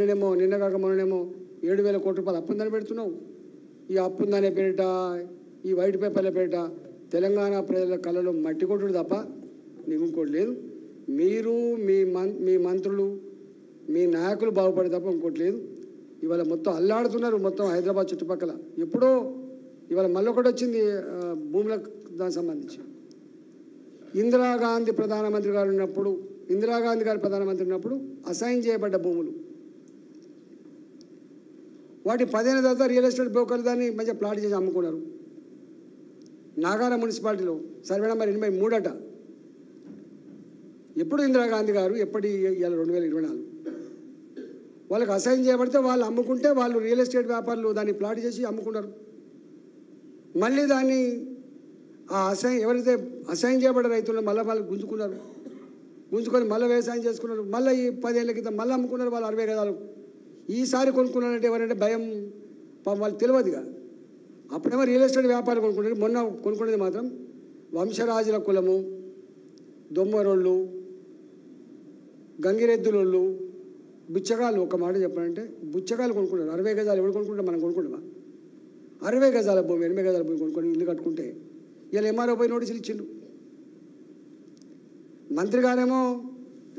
నేనేమో నిన్న కాక మొన్ననేమో 7,000 కోట్ల రూపాయలు అప్పుందని పెడుతున్నావు. ఈ అప్పుందనే పేరిట ఈ వైట్ పేపర్ల పేరిట తెలంగాణ ప్రజల కళ్ళలో మట్టి కొట్టుడు తప్ప నీకు ఇంకోటి లేదు. మీరు మీ మంత్రులు మీ నాయకులు బాగుపడే తప్ప ఇంకోటి లేదు. ఇవాళ మొత్తం అల్లాడుతున్నారు మొత్తం హైదరాబాద్ చుట్టుపక్కల. ఎప్పుడో ఇవాళ మళ్ళొకటి వచ్చింది భూములకు దానికి సంబంధించి. ఇందిరాగాంధీ గారు ఉన్నప్పుడు అసైన్ చేయబడ్డ భూములు వాటి 10 ఏళ్ళ తర్వాత రియల్ ఎస్టేట్ బ్రోకర్లు దాన్ని మంచిగా ప్లాట్ చేసి అమ్ముకున్నారు. నాగార మున్సిపాలిటీలో సర్వే నెంబర్ 83 అట. ఎప్పుడు ఇందిరాగాంధీ గారు ఎప్పటి 2024 వాళ్ళకి అసైన్ చేయబడితే వాళ్ళు అమ్ముకుంటే వాళ్ళు రియల్ ఎస్టేట్ వ్యాపారులు దాన్ని ప్లాట్ చేసి అమ్ముకున్నారు. మళ్ళీ దాన్ని ఎవరైతే అసైన్ చేయబడ్డ రైతులు మళ్ళీ వాళ్ళు గుంజుకొని మళ్ళీ వ్యవసాయం చేసుకున్నారు. మళ్ళీ ఈ 10 ఏళ్ళ క్రితం మళ్ళీ అమ్ముకున్నారు వాళ్ళు 60 గజాలు. ఈసారి కొనుక్కున్నారంటే ఎవరంటే భయం వాళ్ళు తెలియదుగా. అప్పుడేమో రియల్ ఎస్టేట్ వ్యాపారం కొనుక్కున్నారు. మొన్న కొనుక్కునేది మాత్రం వంశరాజుల కులము, దొమ్మరోళ్ళు, గంగిరెద్దులోళ్ళు, బుచ్చగాళ్ళు. ఒక మాట చెప్పాలంటే బుచ్చగాళ్ళు కొనుక్కున్నారు. 60 గజాలు ఎవరు కొనుక్కుంటే మనం కొనుక్కుంటామా? 60 గజాల భూమి 8 గజాల భూమి కొనుక్కొని ఇల్లు కట్టుకుంటే ఇలా ఎంఆర్ఓ పోయి నోటీసులు ఇచ్చిండు. మంత్రి గారేమో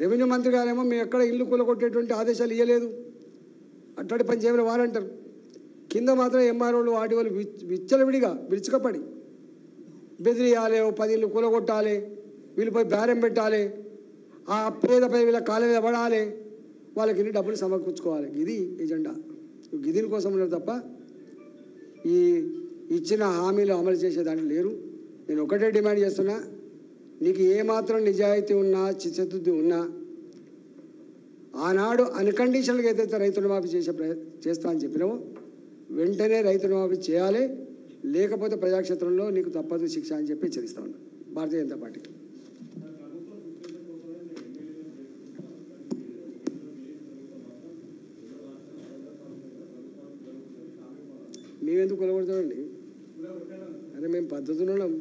రెవెన్యూ మంత్రి గారేమో మేము ఎక్కడ ఇల్లు కూలగొట్టేటువంటి ఆదేశాలు ఇవ్వలేదు, అట్లాంటి పని చేయమని వారంటారు. కింద మాత్రం ఎంఆర్ఓలు ఆర్డీఓలు విచ్చలవిడిగా విరుచుకపడి బెదిరియాలి, 10 ఇల్లు కూలగొట్టాలి, వీళ్ళపై బేరం పెట్టాలి, ఆ పేదపై వీళ్ళ కాళ్ళ మీద పడాలి, వాళ్ళకి ఇన్ని డబ్బులు సమకూర్చుకోవాలి. ఇది ఎజెండా. దీని కోసం ఉన్నారు తప్ప ఈ ఇచ్చిన హామీలు అమలు చేసే దాంట్లో లేరు. నేను ఒకటే డిమాండ్ చేస్తున్నా, నీకు ఏమాత్రం నిజాయితీ ఉన్నా చిత్తశుద్ధి ఉన్నా ఆనాడు అన్కండిషనల్గా ఏదైతే రైతు రుణమాఫీ చేస్తా అని చెప్పినామో వెంటనే రైతు రుణమాఫీ చేయాలి, లేకపోతే ప్రజాక్షేత్రంలో నీకు తప్పదు శిక్ష అని చెప్పి హెచ్చరిస్తా ఉన్నా భారతీయ జనతా పార్టీకి. మేమెందుకు కూలగొడతామండి? అరే మేము పద్ధతులు ఉన్నాం,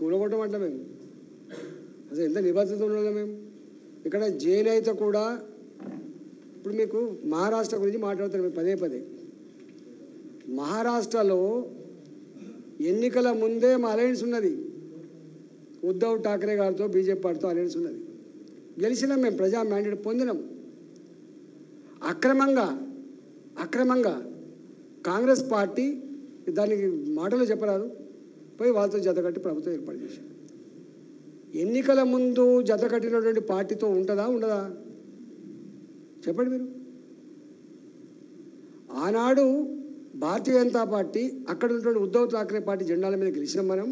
కూలగొట్టం అట్లా మేము అసలు ఎంత నిబద్ధత ఉన్నాం మేము. ఇక్కడ జైలు అయితే కూడా ఇప్పుడు మీకు మహారాష్ట్ర గురించి మాట్లాడుతారు మేము పదే. మహారాష్ట్రలో ఎన్నికల ముందే మా అలయన్స్ ఉన్నది. ఉద్ధవ్ ఠాక్రే గారితో బీజేపీ పార్టీతో అలయన్స్ ఉన్నది. గెలిచినాం మేము, ప్రజా మ్యాండేట్ పొందినాం. అక్రమంగా కాంగ్రెస్ పార్టీ దానికి మాటలు చెప్పరాదు పోయి వాళ్ళతో జతకట్టి ప్రభుత్వం ఏర్పాటు చేశారు. ఎన్నికల ముందు జతకట్టినటువంటి పార్టీతో ఉండదా? చెప్పండి మీరు. ఆనాడు భారతీయ జనతా పార్టీ అక్కడ ఉన్నటువంటి ఉద్ధవ్ ఠాక్రే పార్టీ జెండాల మీద గెలిచిన మనం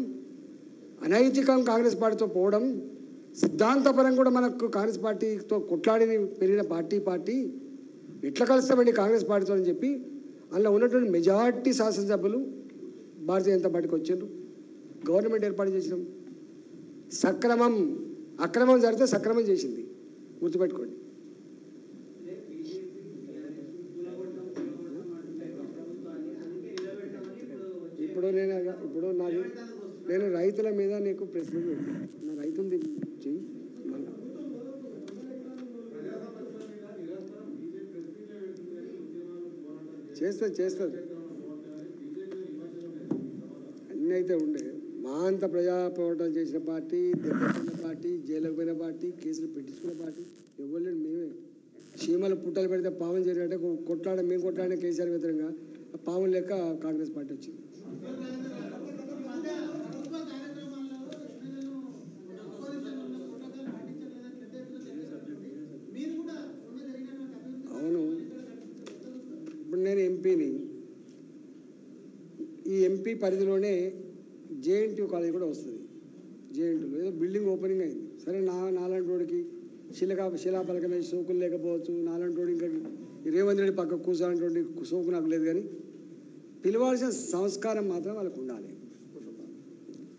అనైతికం కాంగ్రెస్ పార్టీతో పోవడం, సిద్ధాంతపరం కూడా మనకు కాంగ్రెస్ పార్టీతో కొట్లాడి పెరిగిన పార్టీ ఎట్లా కలుస్తామండి కాంగ్రెస్ పార్టీతో అని చెప్పి అందులో ఉన్నటువంటి మెజార్టీ శాసనసభ్యులు భారతీయ జనతా పార్టీకి వచ్చారు. గవర్నమెంట్ ఏర్పాటు చేసినాం. అక్రమం జరిగితే సక్రమం చేసింది, గుర్తుపెట్టుకోండి. ఇప్పుడు నేను రైతుల మీద నీకు ప్రశ్న నా రైతులు చెయ్యి మళ్ళా చేస్తుంది అన్నీ అయితే ఉండే. మా అంత ప్రజా పోరాటాలు చేసిన పార్టీ, దెబ్బతిన్న పార్టీ, జైలుకు పోయిన పార్టీ, కేసులు పెట్టించుకున్న పార్టీ ఇవ్వలేదు మేమే. చీమలు పుట్టలు పెడితే పావులు చేరినట్టే మేము కొట్లాడిన కేసీఆర్ వ్యతిరేకంగా పావులు లెక్క కాంగ్రెస్ పార్టీ వచ్చింది. అవును, ఇప్పుడు నేను ఎంపీని. ఈ ఎంపీ పరిధిలోనే జేఎన్టీ కాలేజ్ కూడా వస్తుంది. జేఎన్టీలో ఏదో బిల్డింగ్ ఓపెనింగ్ అయింది. సరే నాలాంటి వాడికి శిలాపలకం మీద సోకులు లేకపోవచ్చు, నాలాంటి వాడు ఇంకా రేవంత్ రెడ్డి పక్క కూర్చోనటువంటి సోకు నాకు లేదు. కానీ పిలవాల్సిన సంస్కారం మాత్రం వాళ్ళకు ఉండాలి.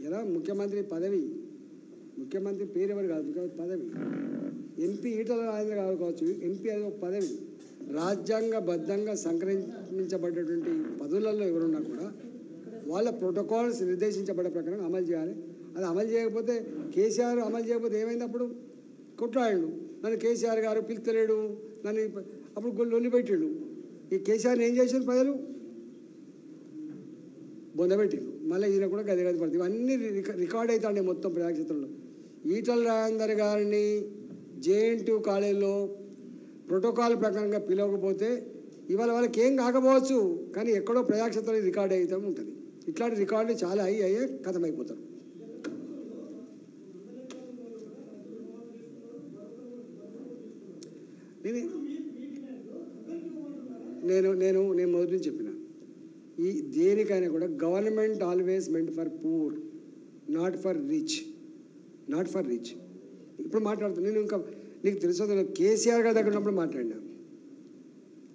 ఎలా ముఖ్యమంత్రి పదవి, ముఖ్యమంత్రి పేరు ఎవరు కాదు, ముఖ్యమంత్రి పదవి. ఎంపీ ఈటల రాజేంద్ర కావచ్చు, ఎంపీ అది ఒక పదవి. రాజ్యాంగబద్ధంగా సంక్రమించబడ్డటువంటి పదవులలో ఎవరున్నా కూడా వాళ్ళ ప్రోటోకాల్స్ నిర్దేశించబడ్డ ప్రకారం అమలు చేయాలి. అది అమలు చేయకపోతే కేసీఆర్ అమలు చేయకపోతే ఏమైంది? అప్పుడు కొట్లాడు నన్ను కేసీఆర్ గారు పిలుస్తలేడు, నన్ను అప్పుడు లొల్లి పెట్టిండు. ఈ కేసీఆర్ని ఏం చేశారు ప్రజలు? బొందబెట్టిండు. మళ్ళీ ఈయన కూడా గది పడుతుంది. ఇవన్నీ రికార్డ్ అవుతాండి మొత్తం ప్రజాక్షేత్రంలో. ఈటల రాజేందర్ గారిని JNTU కాలేజీలో ప్రోటోకాల్ ప్రకారంగా పిలవకపోతే ఇవాళ వాళ్ళకి ఏం కాకపోవచ్చు, కానీ ఎక్కడో ప్రజాక్షేత్రంలో రికార్డ్ అయితే ఉంటుంది. ఇట్లాంటి రికార్డులు చాలా అయ్యే కథమైపోతారు. నేను నేను నేను మొదటి నుంచి చెప్పిన ఈ దేనికైనా కూడా government always meant for poor, not for rich. ఇప్పుడు మాట్లాడుతున్నా నేను. ఇంకా నీకు తెలుసు, కేసీఆర్ గారి దగ్గర ఉన్నప్పుడు మాట్లాడినా.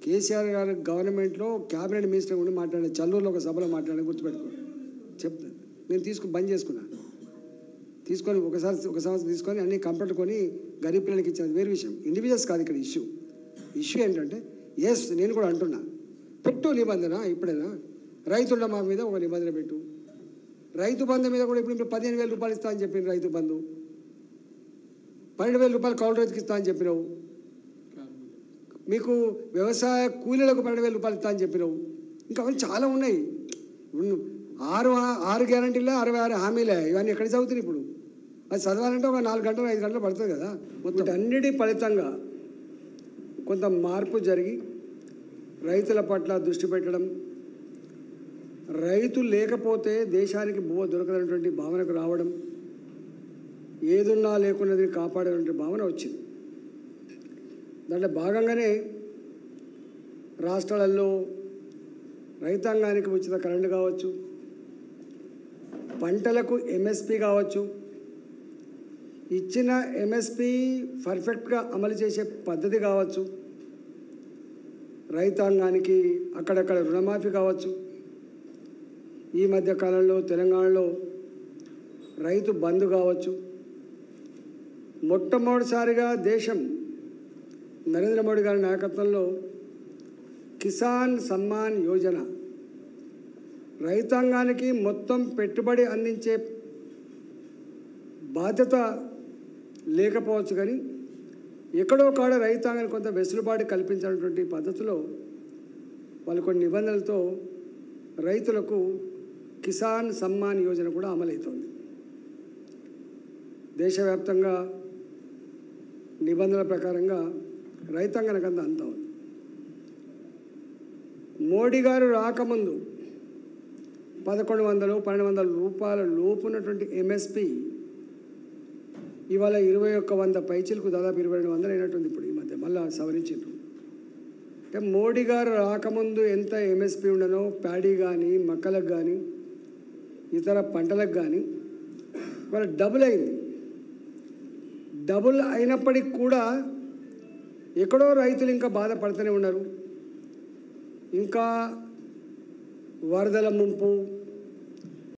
కేసీఆర్ గారు గవర్నమెంట్లో క్యాబినెట్ మినిస్టర్ ఉండి మాట్లాడిన, చల్లూరులో ఒక సభలో మాట్లాడిన, గుర్తుపెట్టుకో చెప్తాను. నేను బంద్ చేసుకున్నా. తీసుకొని ఒక సంవత్సరం తీసుకొని అన్ని కంప్యూటర్ కొని గరీబ్ పిల్లలకి ఇచ్చేది వేరే విషయం. ఇండివిజువల్స్ కాదు ఇక్కడ ఇష్యూ ఏంటంటే, నేను కూడా అంటున్నా, పెట్టు నిబంధన. ఇప్పుడైనా రైతుల మా మీద ఒక నిబంధన పెట్టు. రైతు బంధు మీద కూడా ఇప్పుడు 15,000 రూపాయలు ఇస్తా అని చెప్పిన రైతు బంధు, 12,000 రూపాయలు కౌలు రైతుకి ఇస్తా అని చెప్పినావు. మీకు వ్యవసాయ కూలీలకు 12,000 రూపాయలు ఇస్తా అని చెప్పినావు. ఇంకా అవన్నీ చాలా ఉన్నాయి. 6 గ్యారంటీలే, 66 హామీలే. ఇవన్నీ ఎక్కడ చదువుతున్నాయి ఇప్పుడు? అది చదవాలంటే ఒక 4 గంటలు 5 గంటలు పడుతుంది కదా. మొత్తం అన్నిటి ఫలితంగా కొంత మార్పు జరిగి రైతుల పట్ల దృష్టి పెట్టడం, రైతు లేకపోతే దేశానికి బువ్వ దొరకదనేటువంటి భావనకు రావడం, ఏదున్నా లేకున్నది కాపాడేటువంటి భావన వచ్చింది. దాంట్లో భాగంగానే రాష్ట్రాలలో రైతాంగానికి ఉచిత కరెంటు కావచ్చు, పంటలకు MSP కావచ్చు, ఇచ్చిన MSP పర్ఫెక్ట్గా అమలు చేసే పద్ధతి కావచ్చు, రైతాంగానికి అక్కడక్కడ రుణమాఫీ కావచ్చు. ఈ మధ్య కాలంలో తెలంగాణలో రైతు బంధు కావచ్చు. మొట్టమొదటిసారిగా దేశం నరేంద్ర మోడీ గారి నాయకత్వంలో కిసాన్ సమ్మాన్ యోజన, రైతాంగానికి మొత్తం పెట్టుబడి అందించే బాధ్యత లేకపోవచ్చు, కానీ ఎక్కడో కాడ రైతాంగానికి కొంత వెసులుబాటు కల్పించినటువంటి పద్ధతిలో వాళ్ళు కొన్ని నిబంధనలతో రైతులకు కిసాన్ సమ్మాన్ యోజన కూడా అమలవుతోంది. దేశవ్యాప్తంగా నిబంధనల ప్రకారంగా రైతాంగానికి అంత ఉంది. మోడీ గారు రాకముందు 1,100, 1,200 రూపాయల లోపు ఉన్నటువంటి MSP ఇవాళ 2,100 పైచీలకు దాదాపు 2,200 అయినట్టుంది. ఇప్పుడు ఈ మధ్య మళ్ళీ సవరించారు. అంటే మోడీ గారు రాకముందు ఎంత MSP ఉండనో ప్యాడీ కానీ, మక్కలకు కానీ, ఇతర పంటలకు కానీ ఇవాళ డబుల్ అయింది. డబుల్ అయినప్పటికి కూడా ఎక్కడో రైతులు ఇంకా బాధపడుతూనే ఉన్నారు. ఇంకా వరదల ముంపు,